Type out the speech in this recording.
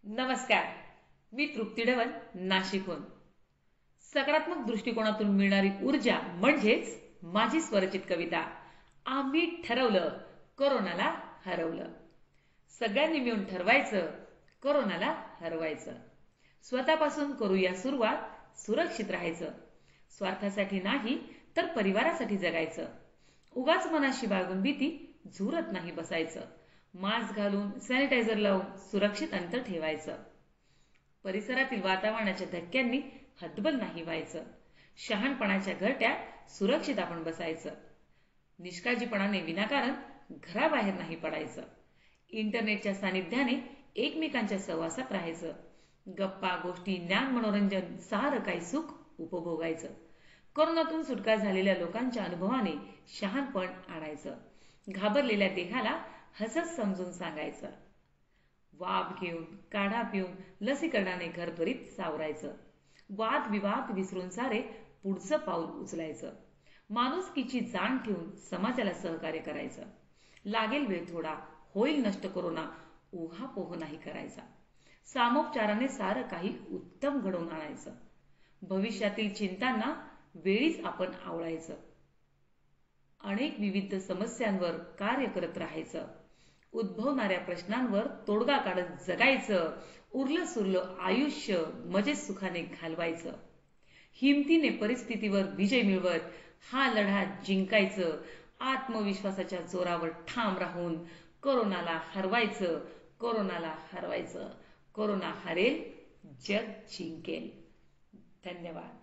नमस्कार. मी तृप्ती डवन, नाशिकहून. सकारात्मक दृष्टिकोनातून मिळणारी ऊर्जा म्हणजेच माझी स्वरचित कविता. आम्ही ठरवलं, कोरोनाला हरवलं. सगळ्यांनी मिळून ठरवायचं, कोरोनाला हरवायचं. स्वतःपासून करूया सुरुवात, सुरक्षित राहायचं. स्वार्थासाठी नाही तर परिवारासाठी जगायचं. उगाच मनाशी बाळगून भीती झुरत नाही बसायचं. मास्क घालून, सॅनिटायझर लावून सुरक्षित अंतर ठेवायचं. परिसरातील वातावरणाच्या धक्क्यांनी हतबल नाही व्हायचं. शहाणपणाच्या घरट्यात सुरक्षित आपण बसायचं. निष्काळजीपणाने विनाकारण घराबाहेर नाही पडायचं. इंटरनेटच्या सानिध्याने एकमेकांच्या सहवासात राहायचं. गप्पा गोष्टी, ज्ञान, मनोरंजन सारं काही सुख उपभोगायचं. कोरोनातून सुटका झालेल्या लोकांच्या अनुभवाने शहाणपण आणायचं. घाबरलेल्या देहाला हसत समजून सांगायचं. वाफ घेऊन, काढा पिऊन, लसीकरणाने घर त्वरित सावरायचं. वाद विवाद विसरून सारे पुढचं पाऊल उचलायचं. माणुसकीची जाण ठेवून समाजाला सहकार्य करायचं. लागेल वेळ थोडा, होईल नष्ट कोरोना, उहापोह नाही करायचा. सामोपचाराने सारं काही उत्तम घडवून आणायचं. भविष्यातील चिंतांना वेळीच आपण आवळायचं. अनेक विविध समस्यांवर कार्य करत राहायचं. उद्भवणाऱ्या प्रश्नांवर तोडगा काढत जगायचं. उरलं सुरलं आयुष्य मजेत सुखाने घालवायचं. हिमतीने परिस्थितीवर विजय मिळवत हा लढा जिंकायचं. आत्मविश्वासाच्या जोरावर ठाम राहून कोरोनाला हरवायचं. कोरोनाला हरवायचं. कोरोना हरेल, जग जिंकेल. धन्यवाद.